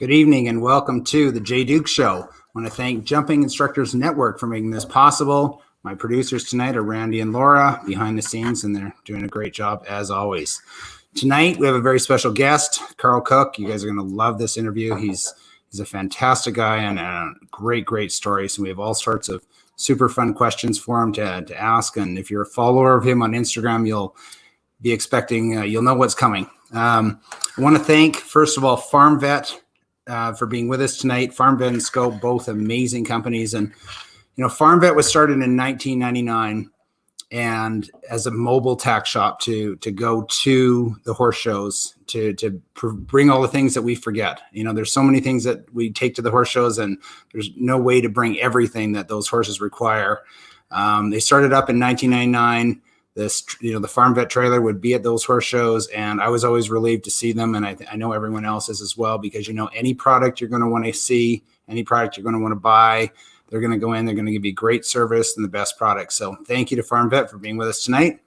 Good evening and welcome to the Jay Duke Show. I want to thank Jumping Instructors Network for making this possible. My producers tonight are Randy and Laura behind the scenes, and they're doing a great job as always. Tonight we have a very special guest, Karl Cook. You guys are going to love this interview. He's a fantastic guy and a great story. So we have all sorts of super fun questions for him to ask. And if you're a follower of him on Instagram, you'll be expecting, you'll know what's coming. I want to thank, first of all, Farm Vet for being with us tonight. Farm Vet and Scope, both amazing companies. And, you know, Farm Vet was started in 1999 and as a mobile tack shop to go to the horse shows, to bring all the things that we forget. You know, there's so many things that we take to the horse shows and there's no way to bring everything that those horses require. They started up in 1999. The Farm Vet trailer would be at those horse shows, and I was always relieved to see them. And I know everyone else is as well, because, you know, any product you're going to want to see, any product you're going to want to buy, they're going to go in, they're going to give you great service and the best product. So thank you to Farm Vet for being with us tonight.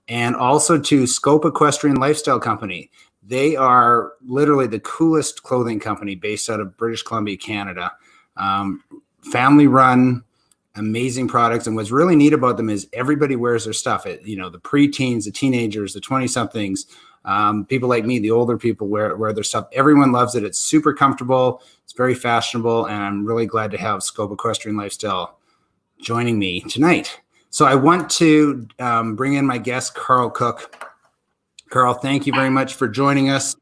And also to Scope Equestrian Lifestyle Company. They are literally the coolest clothing company based out of British Columbia, Canada. Family run, amazing products. And what's really neat about them is everybody wears their stuff. The preteens, the teenagers, the 20-somethings, people like me, the older people wear their stuff. Everyone loves it. It's super comfortable. It's very fashionable. And I'm really glad to have Scope Equestrian Lifestyle joining me tonight. So I want to bring in my guest, Karl Cook. Karl, thank you very much for joining us.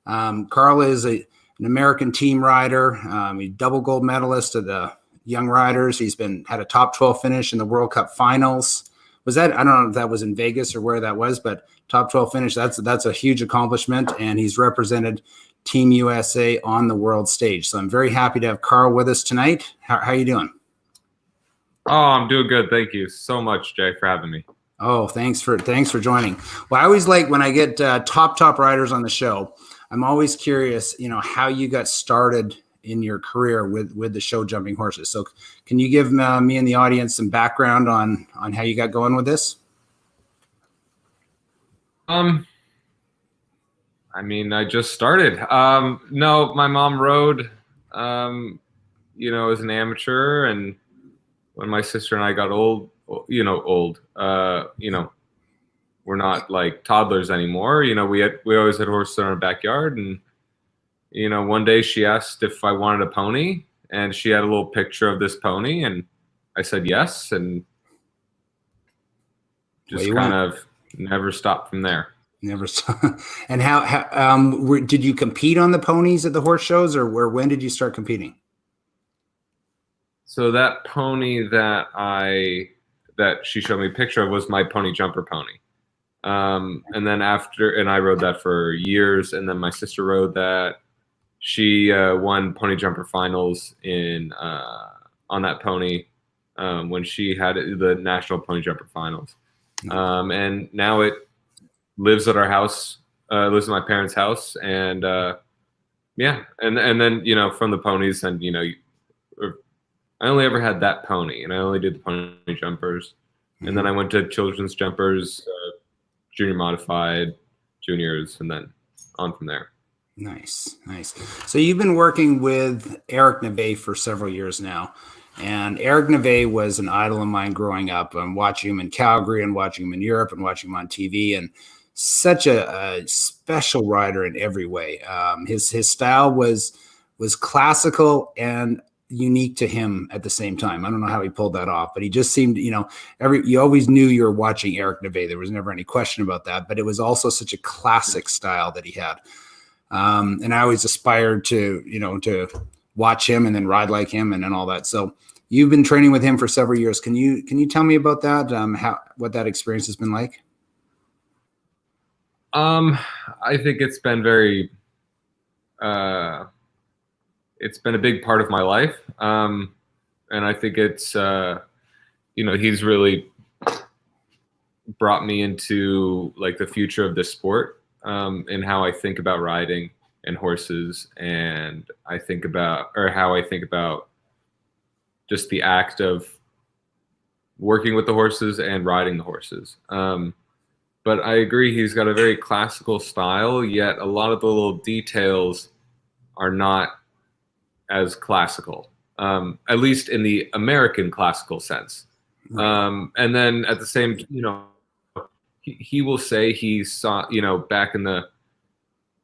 Karl is an American team rider. He's double gold medalist of the young riders. He's had a top 12 finish in the World Cup finals. I don't know if that was in Vegas or where that was, but top 12 finish, that's a huge accomplishment. And he's represented Team USA on the world stage. So I'm very happy to have Karl with us tonight. How are you doing? Oh, I'm doing good. Thank you so much, Jay, for having me. Oh, thanks for joining. Well, I always like when I get top riders on the show, I'm always curious, how you got started in your career with the show Jumping Horses. So can you give me and the audience some background on how you got going with this? I just started. No, my mom rode, as an amateur, and when my sister and I got old, we're not like toddlers anymore. We always had horses in our backyard, and one day she asked if I wanted a pony, and she had a little picture of this pony, and I said yes, and just kind of never stopped from there. Never stopped. And how did you compete on the ponies at the horse shows, or when did you start competing? So that pony that she showed me a picture of was my pony jumper pony. And then I rode that for years, and then my sister rode that. She won pony jumper finals on that pony when she had the national pony jumper finals. And now it lives at our house, lives in my parents' house. And and then, from the ponies, and, I only ever had that pony, and I only did the pony jumpers. And then I went to children's jumpers, junior modified, juniors, and then on from there. Nice. So you've been working with Eric Neve for several years now. And Eric Neve was an idol of mine growing up. I'm watching him in Calgary and watching him in Europe and watching him on TV, and such a special rider in every way. His style was classical and unique to him at the same time. I don't know how he pulled that off, but he just seemed, you always knew you were watching Eric Neve. There was never any question about that, but it was also such a classic style that he had. And I always aspired to watch him and then ride like him and all that. So you've been training with him for several years. Can you tell me about that? What that experience has been like? I think it's been it's been a big part of my life. And I think it's, he's really brought me into like the future of this sport, and how I think about riding and horses. And how I think about just the act of working with the horses and riding the horses. But I agree, he's got a very classical style, yet a lot of the little details are not as classical, at least in the American classical sense. Right. And then at the same, he will say he saw, back in the,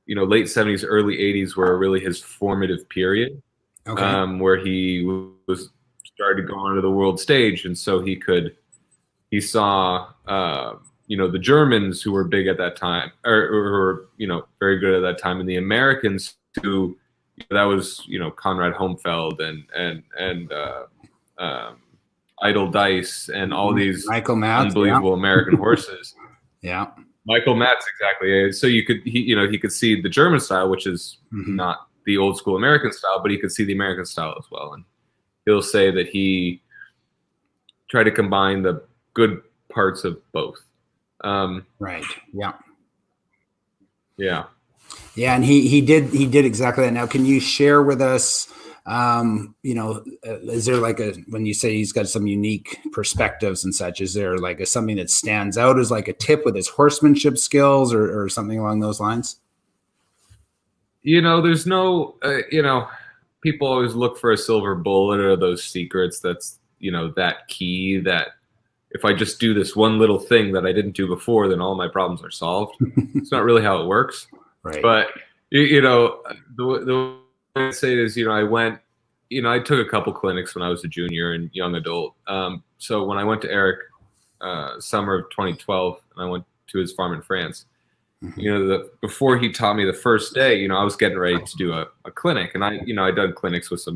late 70s, early 80s were really his formative period, Okay. where he was started to go onto the world stage. And so he saw, the Germans who were big at that time, or very good at that time, and the Americans who, that was, Conrad Homfeld and Idle Dice and all these Michael Matz, unbelievable American horses. Yeah. Michael Matz, exactly. So he could see the German style, which is not the old school American style, but he could see the American style as well. And he'll say that he tried to combine the good parts of both. Right. Yeah. Yeah. Yeah, and he did exactly that. Now, can you share with us? Is there like when you say he's got some unique perspectives and such? Is there like something that stands out as like a tip with his horsemanship skills or something along those lines? There's no, people always look for a silver bullet or those secrets. That's that key that if I just do this one little thing that I didn't do before, then all my problems are solved. It's not really how it works. Right. But, the way I say it is, I went, I took a couple clinics when I was a junior and young adult. So when I went to Eric, summer of 2012, and I went to his farm in France, before he taught me the first day, I was getting ready to do a clinic, and I'd done clinics with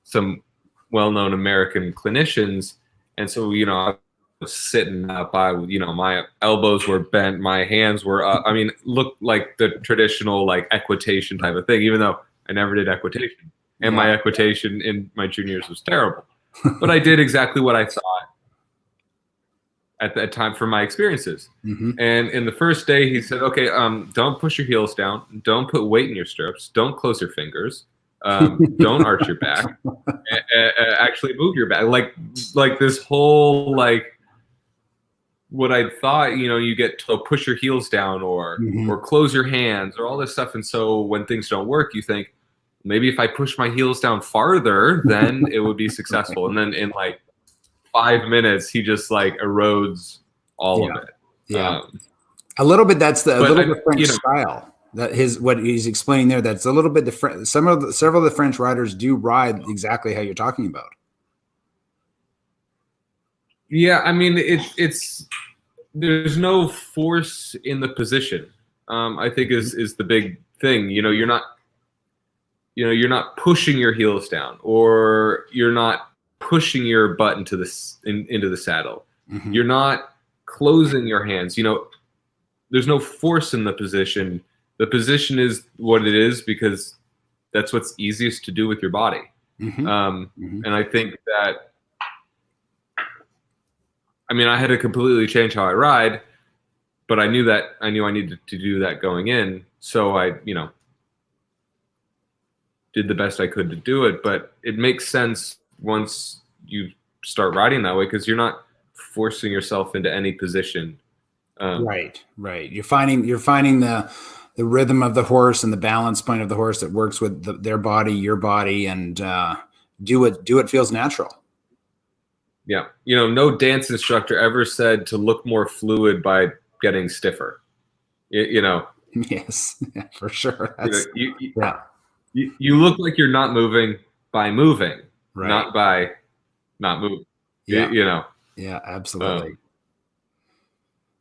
some well-known American clinicians. And so, I was sitting up, my elbows were bent, my hands were up. I mean, looked like the traditional like equitation type of thing, even though I never did equitation. And my equitation in my junior years was terrible. But I did exactly what I thought at that time from my experiences. And in the first day, he said, okay, don't push your heels down. Don't put weight in your stirrups. Don't close your fingers. Don't arch your back. Actually move your back. Like this whole, like, what I thought, you get to push your heels down or close your hands or all this stuff. And so when things don't work, you think, maybe if I push my heels down farther, then it would be successful. And then in like 5 minutes, he just like erodes all of it. Yeah. A little bit. That's a little bit French style. That what he's explaining there. That's a little bit different. Several of the French riders do ride exactly how you're talking about. Yeah, I mean, it's there's no force in the position. I think is the big thing. You're not pushing your heels down, or you're not pushing your butt into the saddle. You're not closing your hands. There's no force in the position. The position is what it is because that's what's easiest to do with your body. And I think that, I had to completely change how I ride, but I knew I needed to do that going in. So I, did the best I could to do it, but it makes sense once you start riding that way, because you're not forcing yourself into any position. Right. You're finding the rhythm of the horse and the balance point of the horse that works with their body, your body, and do what feels natural. Yeah. No dance instructor ever said to look more fluid by getting stiffer. Yes, for sure. You look like you're not moving by moving, right, not by not moving. Yeah. Yeah, absolutely.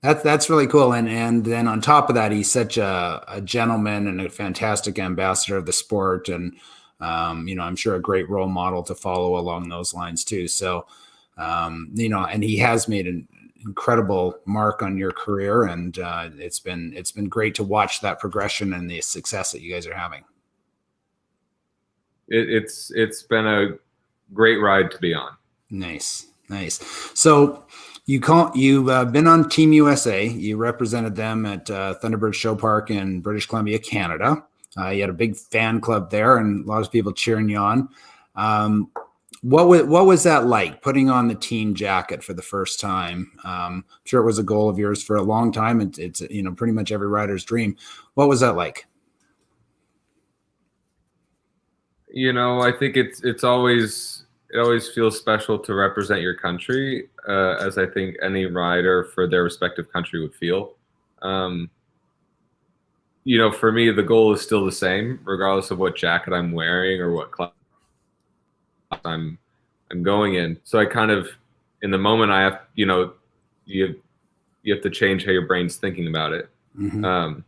That's really cool. And then on top of that, he's such a gentleman and a fantastic ambassador of the sport. And, I'm sure a great role model to follow along those lines too. So, and he has made an incredible mark on your career. And it's been great to watch that progression and the success that you guys are having. It's been a great ride to be on. Nice. So you've been on Team USA. You represented them at Thunderbird Show Park in British Columbia, Canada. You had a big fan club there and a lot of people cheering you on. What was that like, putting on the team jacket for the first time? I'm sure it was a goal of yours for a long time. It's pretty much every rider's dream. What was that like? I think it always feels special to represent your country, as I think any rider for their respective country would feel. For me, the goal is still the same, regardless of what jacket I'm wearing or what class I'm going in. So I kind of, in the moment, I have, you have to change how your brain's thinking about it. Mm-hmm.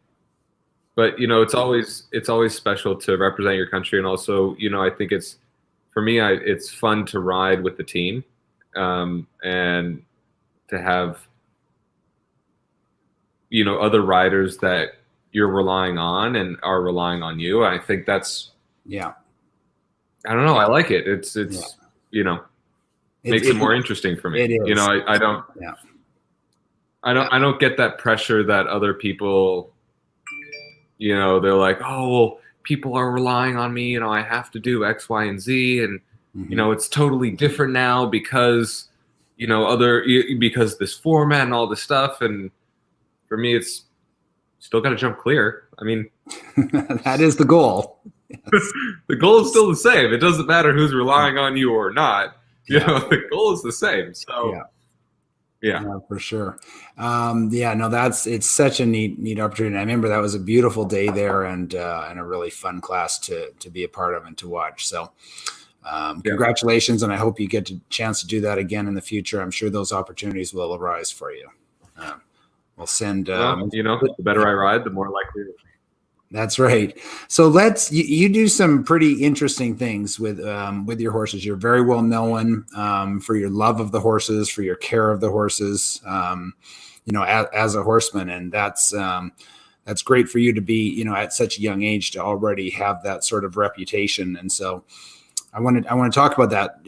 But it's always special to represent your country, and also I think for me it's fun to ride with the team, and to have other riders that you're relying on and are relying on you. I think that's I don't know. I like it. It's makes it more interesting for me. It is. I don't. Yeah. I don't get that pressure that other people. They're like, oh well, people are relying on me. I have to do X, Y, and Z, and it's totally different now because because this format and all this stuff. And for me, it's still got to jump clear. I mean, that is the goal. The goal is still the same. It doesn't matter who's relying on you or not. The goal is the same. So, yeah, for sure. It's such a neat opportunity. I remember that was a beautiful day there, and a really fun class to be a part of and to watch. So, congratulations, and I hope you get a chance to do that again in the future. I'm sure those opportunities will arise for you. We'll send. The better I ride, the more likely it will be. That's right. So you do some pretty interesting things with your horses. You're very well known for your love of the horses, for your care of the horses, as a horseman. And that's great for you to be, at such a young age to already have that sort of reputation. And so I want to talk about that.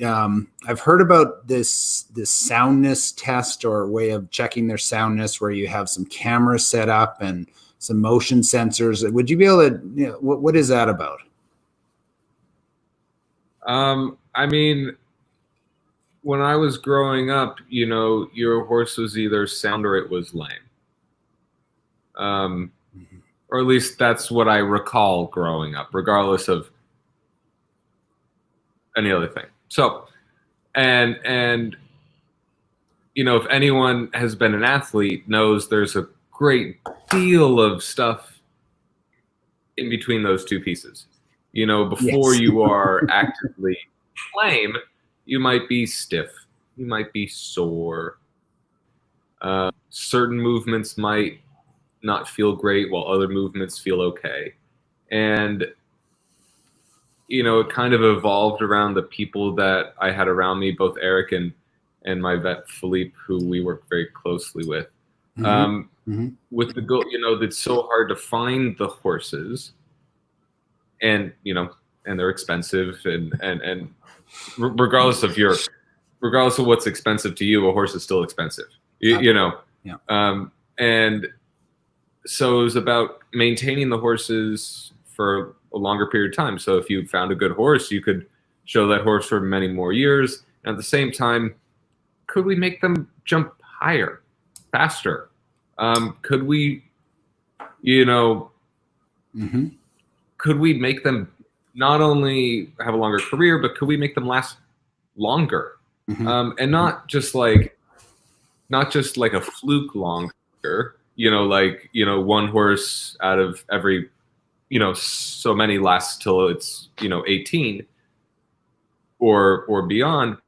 I've heard about this soundness test, or way of checking their soundness, where you have some cameras set up and some motion sensors. Would you be able to, what is that about? I mean, when I was growing up, your horse was either sound or it was lame. Or at least that's what I recall growing up, regardless of any other thing. So, and if anyone has been an athlete, knows there's a great deal of stuff in between those two pieces. Before you are actively lame, you might be stiff, you might be sore. Certain movements might not feel great, while other movements feel okay. And it kind of evolved around the people that I had around me, both Eric and my vet Philippe, who we work very closely with. With the goal, it's so hard to find the horses, and they're expensive, and regardless of what's expensive to you, a horse is still expensive, and so it was about maintaining the horses for a longer period of time. So if you found a good horse, you could show that horse for many more years, and at the same time, could we make them jump higher, faster? Could we, could we make them not only have a longer career, but could we make them last longer? And not just like a fluke longer, one horse out of every, so many lasts till it's, 18 or beyond,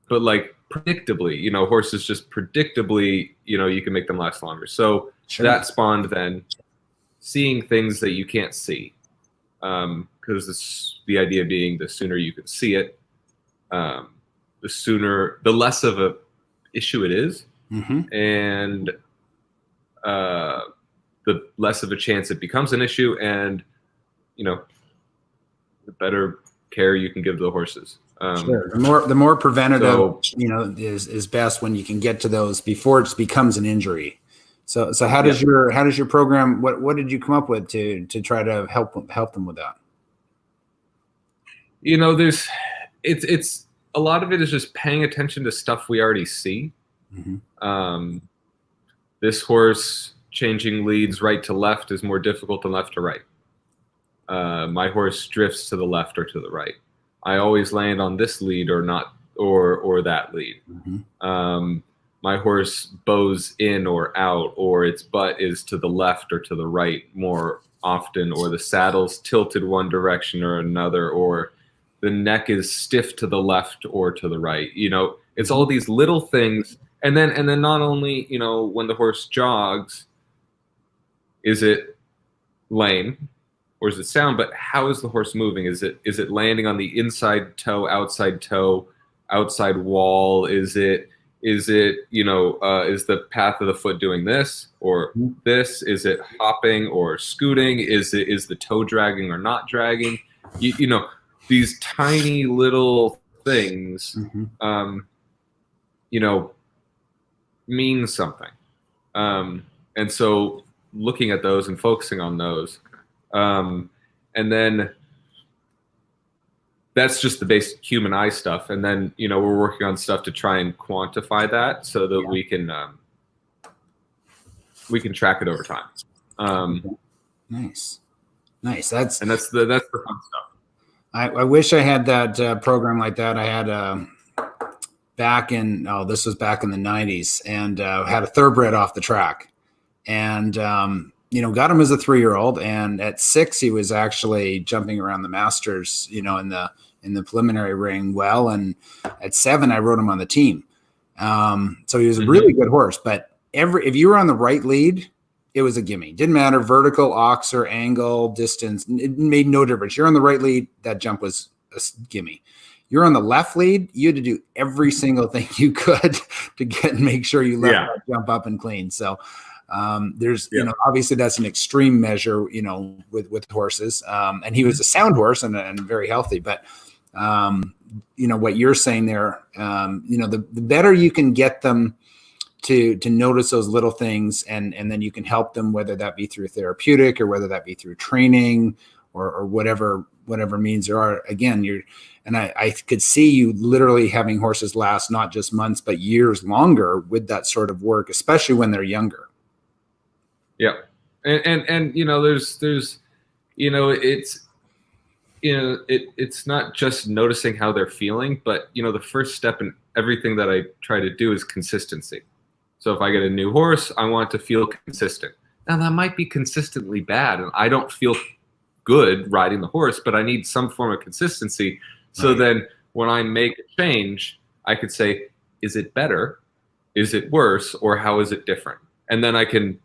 but like predictably, horses just predictably, you can make them last longer. So that spawned then seeing things that you can't see, because the idea being the sooner you can see it, the less of a issue it is, and the less of a chance it becomes an issue, and the better care you can give the horses. The more preventative, is best, when you can get to those before it becomes an injury. So how does your program? What did you come up with to try to help them with that? It's a lot of it is just paying attention to stuff we already see. This horse changing leads right to left is more difficult than left to right. my horse drifts to the left or to the right. I always land on this lead or not, or that lead. My horse bows in or out, or its butt is to the left or to the right more often, or the saddle's tilted one direction or another, or the neck is stiff to the left or to the right. It's all these little things. And then not only, when the horse jogs, is it lame or is it sound, but how is the horse moving? Is it landing on the inside toe, outside wall? Is the path of the foot doing this or this? Is it hopping or scooting? Is the toe dragging or not dragging? These tiny little things, mean something. And so looking at those and focusing on those, and then that's just the basic human eye stuff. And then, we're working on stuff to try and quantify that so that we can track it over time. Nice. That's the fun stuff. I wish I had that program like that. I had this was back in the 90s, and had a thoroughbred off the track, and got him as a 3-year-old, and at 6 he was actually jumping around the Masters, in the preliminary ring well, and at 7 I rode him on the team. So he was a really good horse, but if you were on the right lead, it was a gimme. Didn't matter, vertical, oxer, angle, distance, it made no difference. You're on the right lead, that jump was a gimme. You're on the left lead, you had to do every single thing you could to make sure you left that jump up and clean. So there's, obviously that's an extreme measure, with horses. And he was a sound horse and very healthy, but what you're saying there, the better you can get them to notice those little things, and then you can help them, whether that be through therapeutic or whether that be through training or whatever means there are. Again, I could see you literally having horses last not just months, but years longer with that sort of work, especially when they're younger. Yeah. And there's it's not just noticing how they're feeling, but the first step in everything that I try to do is consistency. So if I get a new horse, I want to feel consistent. Now that might be consistently bad, and I don't feel good riding the horse, but I need some form of consistency. So then when I make a change, I could say, is it better? Is it worse? Or how is it different? And then I can,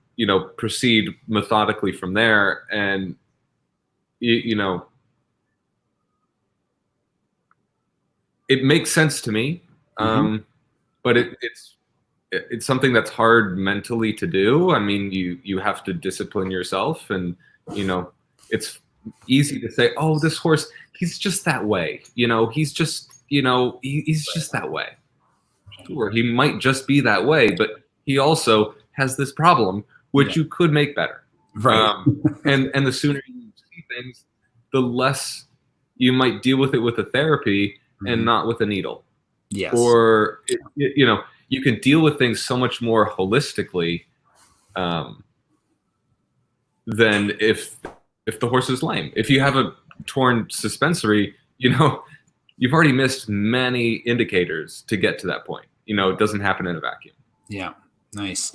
proceed methodically from there. And, it makes sense to me. But it's something that's hard mentally to do. I mean, you have to discipline yourself, and, it's easy to say, oh, this horse, he's just that way. He's just, he's just that way. Sure, he might just be that way, but he also has this problem, which you could make better. Right. And the sooner you see things, the less you might deal with it with a therapy and not with a needle. Yes. Or, you can deal with things so much more holistically than if the horse is lame. If you have a torn suspensory, you've already missed many indicators to get to that point. It doesn't happen in a vacuum. Yeah. Nice.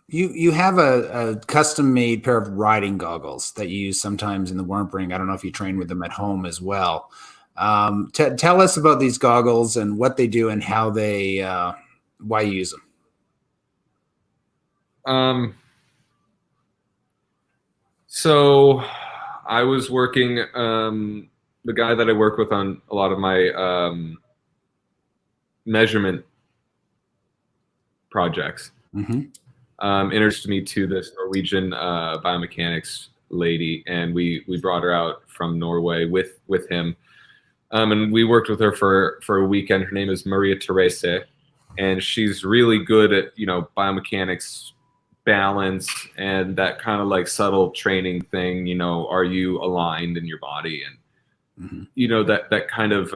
You have a custom-made pair of riding goggles that you use sometimes in the warm ring. I don't know if you train with them at home as well. Tell us about these goggles and what they do and how why you use them. So I was working, the guy that I work with on a lot of my measurement projects introduced me to this Norwegian biomechanics lady, and we brought her out from Norway with him. And we worked with her for a weekend. Her name is Maria Therese, and she's really good at, biomechanics, balance, and that kind of like subtle training thing. Are you aligned in your body? And, that kind of,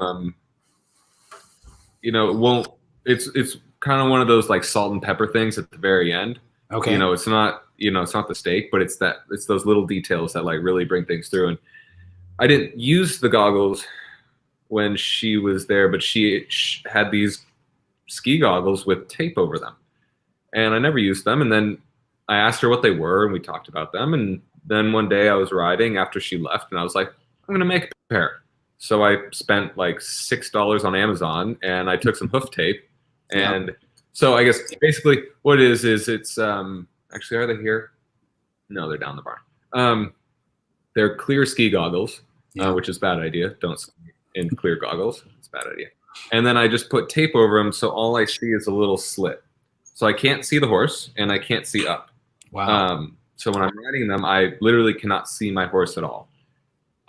it's kind of one of those like salt and pepper things at the very end. Okay. It's not it's not the steak, but it's those little details that like really bring things through. And I didn't use the goggles when she was there, but she had these ski goggles with tape over them, and I never used them. And then I asked her what they were, and we talked about them. And then one day I was riding after she left, and I was like, I'm going to make a pair. So I spent like $6 on Amazon, and I took some hoof tape. And so I guess basically what it is it's actually, are they here? No, they're down the barn. They're clear ski goggles, which is a bad idea. Don't ski in clear goggles. It's a bad idea. And then I just put tape over them, so all I see is a little slit. So I can't see the horse, and I can't see up. Wow. So when I'm riding them, I literally cannot see my horse at all.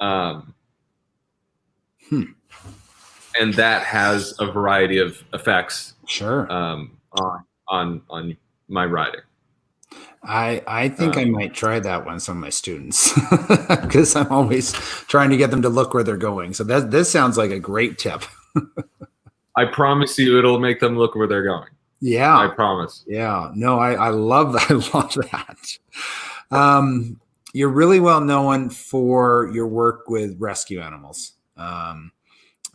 And that has a variety of effects. Sure. On my riding. I think I might try that one, some of my students, because I'm always trying to get them to look where they're going. So this sounds like a great tip. I promise you it'll make them look where they're going. Yeah. I promise. Yeah. No, I love that. I love that. You're really well known for your work with rescue animals.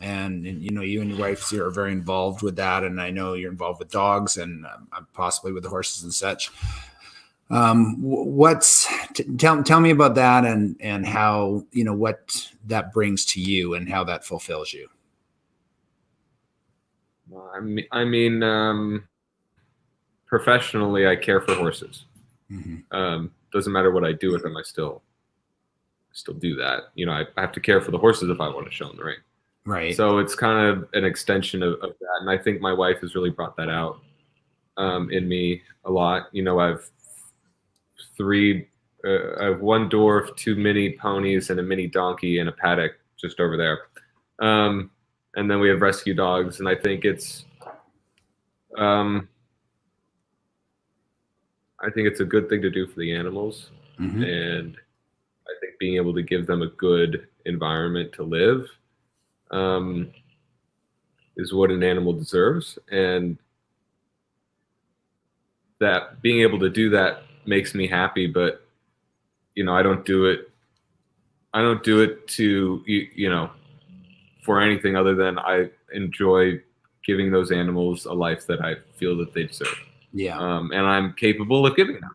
And you and your wife are very involved with that. And I know you're involved with dogs and possibly with the horses and such. Tell me about that and how, what that brings to you and how that fulfills you. I mean, professionally, I care for horses. Mm-hmm. Doesn't matter what I do with them. I still do that. I have to care for the horses if I want to show them the ring. Right. So it's kind of an extension of that. And I think my wife has really brought that out in me a lot. I've I have one dwarf, 2 mini ponies, and a mini donkey in a paddock just over there. And then we have rescue dogs. And I think it's a good thing to do for the animals. Mm-hmm. And I think being able to give them a good environment to live is what an animal deserves. And that being able to do that makes me happy, but I don't do it to for anything other than I enjoy giving those animals a life that I feel that they deserve. Yeah. And I'm capable of giving them.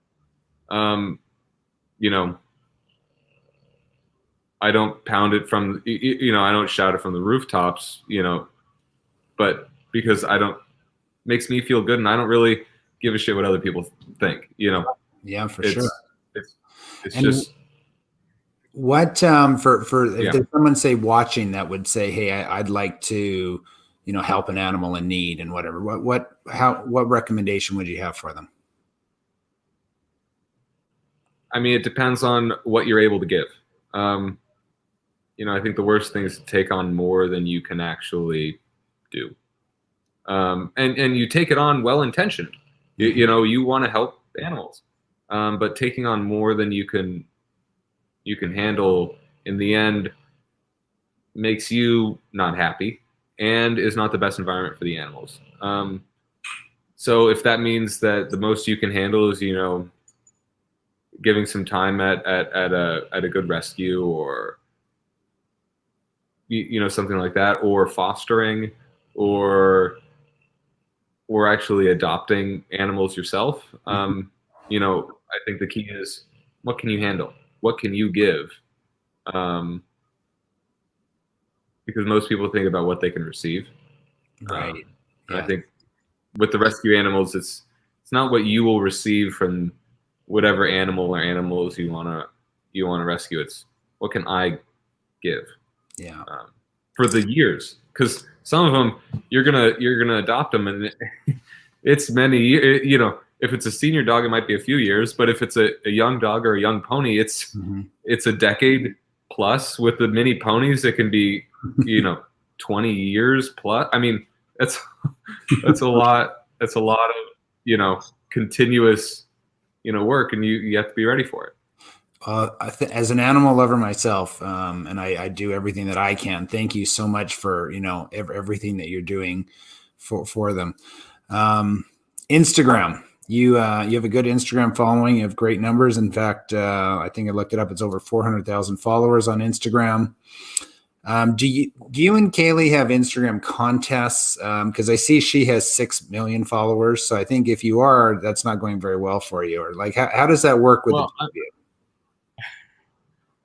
I don't pound it from I don't shout it from the rooftops, but because makes me feel good, and I don't really give a shit what other people think, Yeah, for sure. It's just what if there's someone say watching that would say, hey, I'd like to, help an animal in need and whatever, what recommendation would you have for them? I mean, it depends on what you're able to give. I think the worst thing is to take on more than you can actually do. And you take it on well-intentioned. You want to help animals, but taking on more than you can handle in the end makes you not happy and is not the best environment for the animals. So if that means that the most you can handle is giving some time at a good rescue or something like that, or fostering, or actually adopting animals yourself. I think the key is, what can you handle? What can you give? Because most people think about what they can receive. Right. I think with the rescue animals, it's not what you will receive from whatever animal or animals you want to rescue. It's what can I give? Yeah. For the years, because some of them you're gonna adopt them, and it's many years. If it's a senior dog, it might be a few years, but if it's a young dog or a young pony, it's a decade plus. With the mini ponies, it can be 20 years plus. I mean, that's a lot. That's a lot of continuous work, and you have to be ready for it. As an animal lover myself, and I do everything that I can. Thank you so much for everything that you're doing for them. Instagram. You have a good Instagram following. You have great numbers. In fact, I think I looked it up. It's over 400,000 followers on Instagram. Do you and Kaylee have Instagram contests? Because I see she has 6 million followers. So I think if you are, that's not going very well for you. Or like, how does that work with the two of you?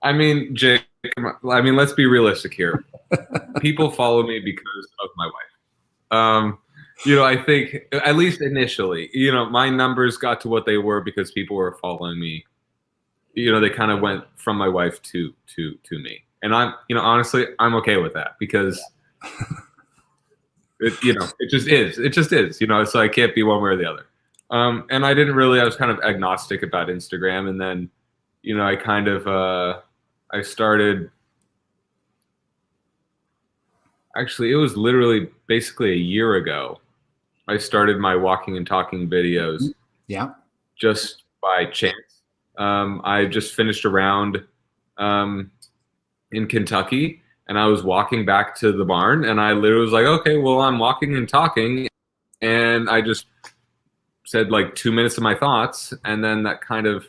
I mean, Jake, I mean, let's be realistic here. People follow me because of my wife. I think at least initially, my numbers got to what they were because people were following me. They kind of went from my wife to me. And I'm, honestly, I'm okay with that because it just is. It just is, so I can't be one way or the other. And I was kind of agnostic about Instagram. And then, I kind of, I started, actually, it was literally basically a year ago. I started my walking and talking videos. Yeah. Just by chance. I just finished a round in Kentucky, and I was walking back to the barn, and I literally was like, okay, well, I'm walking and talking, and I just said like 2 minutes of my thoughts, and then that kind of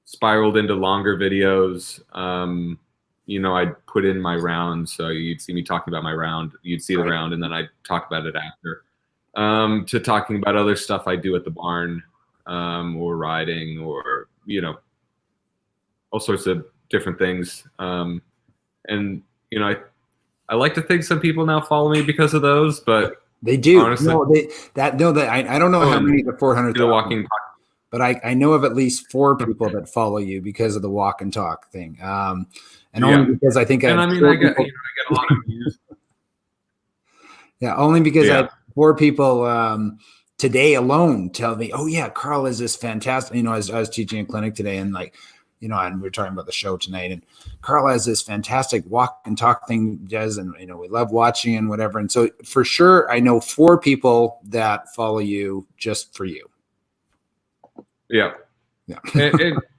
spiraled into longer videos. I'd put in my round, so you'd see me talking about my round, you'd see the round, and then I'd talk about it after, to talking about other stuff I do at the barn, or riding, or all sorts of different things. And I like to think some people now follow me because of those, but they do. Honestly, I don't know how many the 400,000, walking, but I know of at least 4 people that follow you because of the walk and talk thing. And only because I think I get a lot of views. Yeah, only because I have 4 people today alone tell me, "Oh yeah, Karl is this fantastic." I was teaching a clinic today, and like, and we're talking about the show tonight, and Karl has this fantastic walk and talk thing he does, and we love watching and whatever. And so for sure, I know 4 people that follow you just for you. Yeah.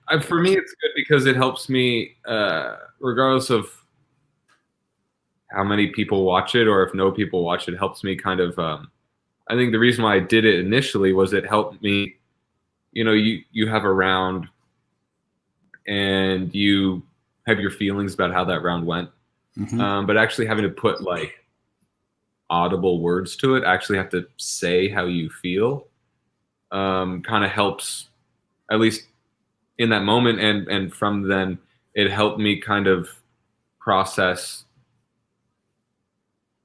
And for me, it's good because it helps me, regardless of how many people watch it or if no people watch it, helps me kind of. I think the reason why I did it initially was it helped me. You have a round, and you have your feelings about how that round went, but actually having to put like audible words to it, actually have to say how you feel, kind of helps, at least in that moment, and from then it helped me kind of process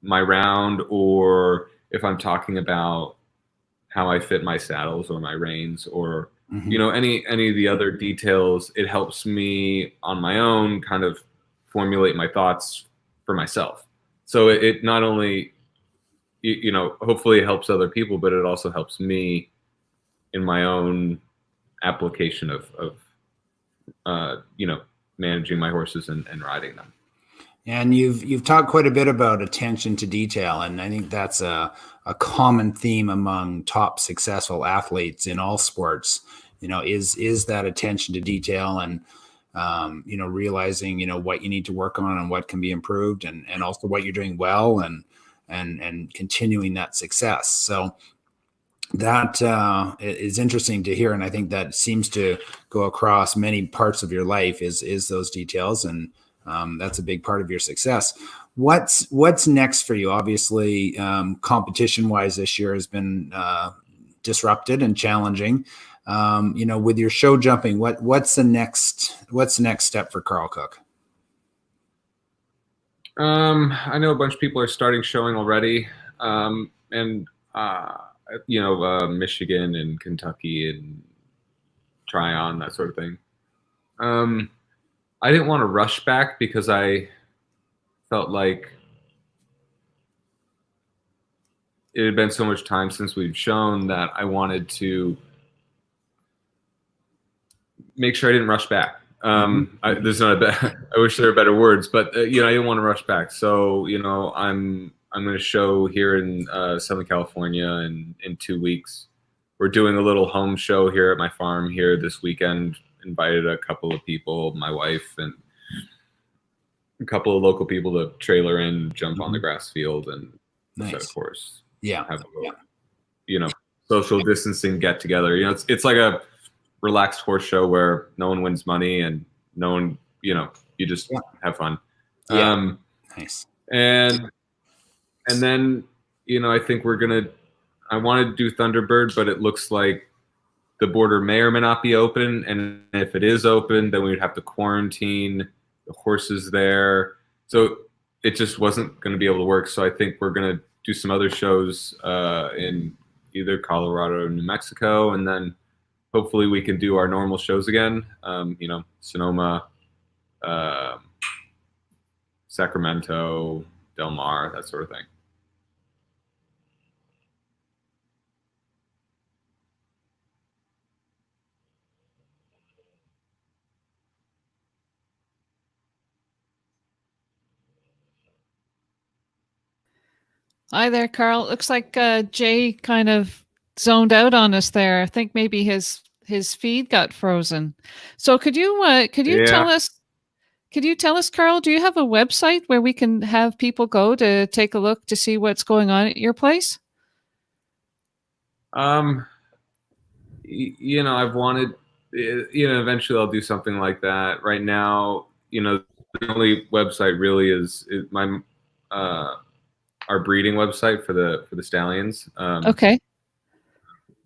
my round, or if I'm talking about how I fit my saddles or my reins, or any of the other details, it helps me on my own kind of formulate my thoughts for myself. So it not only, hopefully it helps other people, but it also helps me in my own application of managing my horses and riding them. And you've talked quite a bit about attention to detail, and I think that's a common theme among top successful athletes in all sports. Is that attention to detail, and realizing what you need to work on and what can be improved, and also what you're doing well, and continuing that success. So that is interesting to hear, and I think that seems to go across many parts of your life. Is those details, and that's a big part of your success. What's next for you? Obviously, competition wise, this year has been disrupted and challenging. With your show jumping, what's the next step for Karl Cook? I know a bunch of people are starting showing already, and Michigan and Kentucky and Tryon, that sort of thing. I didn't want to rush back because I felt like it had been so much time since we've shown that I wanted to make sure I didn't rush back. There's not I wish there were better words, but I didn't want to rush back. So I'm going to show here in Southern California in 2 weeks. We're doing a little home show here at my farm here this weekend. Invited a couple of people, my wife and a couple of local people, to trailer in, jump on the grass field, and nice. set a course. Yeah. Have a, social distancing get together. It's like a relaxed horse show where no one wins money and no one, you just have fun. Yeah. Nice. And then, I think I wanted to do Thunderbird, but it looks like the border may or may not be open. And if it is open, then we would have to quarantine the horses there. So it just wasn't going to be able to work. So I think we're going to do some other shows in either Colorado or New Mexico. And then hopefully we can do our normal shows again. Sonoma, Sacramento, Del Mar, that sort of thing. Hi there, Karl. Looks like Jay kind of zoned out on us there. I think maybe his feed got frozen. So could you tell us? Could you tell us, Karl? Do you have a website where we can have people go to take a look to see what's going on at your place? I've wanted, eventually I'll do something like that. Right now, the only website really is my our breeding website for the stallions. Okay.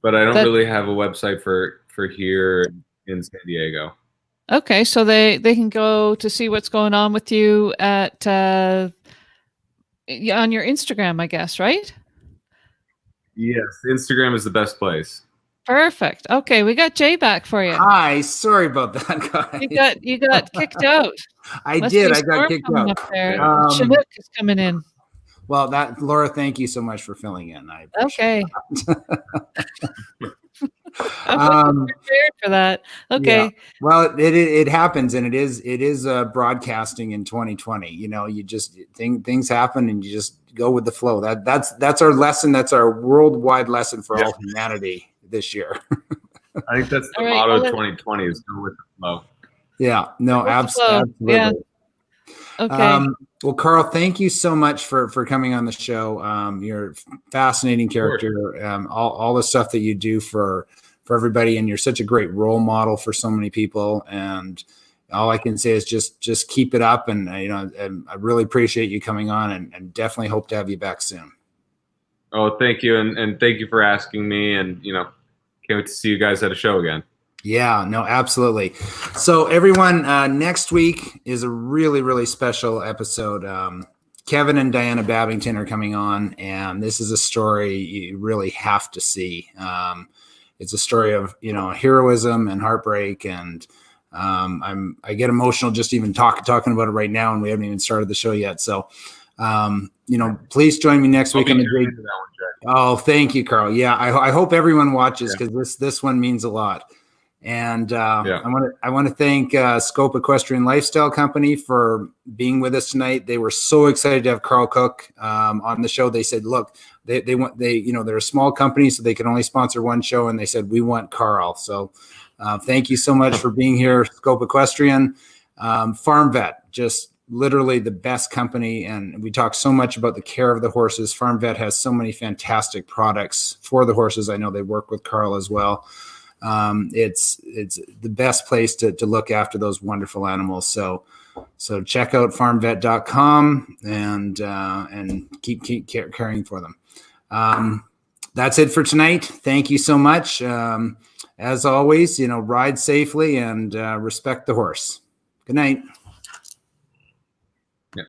But I don't really have a website for here in San Diego. Okay, so they can go to see what's going on with you at on your Instagram, I guess, right? Yes, Instagram is the best place. Perfect. Okay, we got Jay back for you. Hi, sorry about that, guys. You got kicked out. I did. I got kicked out. Up there. Chinook is coming in. Well, Laura, thank you so much for filling in. I appreciate I'm prepared for that. Okay. Yeah. Well, it happens, and it is broadcasting in 2020. You just things happen, and you just go with the flow. That's our lesson. That's our worldwide lesson for all humanity this year. I think that's the motto of 2020 is go with the flow. Yeah. No, absolutely. Yeah. Okay. Well, Karl, thank you so much for coming on the show. You're a fascinating character. All the stuff that you do for everybody, and you're such a great role model for so many people. And all I can say is just keep it up. And I really appreciate you coming on, and definitely hope to have you back soon. Oh, thank you, and thank you for asking me. And can't wait to see you guys at a show again. Yeah, no, absolutely. So everyone, next week is a really, really special episode. Kevin and Diana Babington are coming on, and this is a story you really have to see. It's a story of, heroism and heartbreak, and I get emotional just even talking about it right now, and we haven't even started the show yet. So, please join me next week on the great. Oh, thank you, Karl. Yeah, I hope everyone watches, because this one means a lot. And I want to thank Scope Equestrian Lifestyle Company for being with us tonight. They were so excited to have Karl Cook on the show. They said, look, they're a small company, so they can only sponsor one show, and they said, we want Karl. So thank you so much for being here, Scope Equestrian. Farm Vet, just literally the best company, and we talk so much about the care of the horses. Farm Vet has so many fantastic products for the horses. I know they work with Karl as well. It's the best place to look after those wonderful animals. So check out farmvet.com and keep caring for them. That's it for tonight. Thank you so much. As always, ride safely and respect the horse. Good night.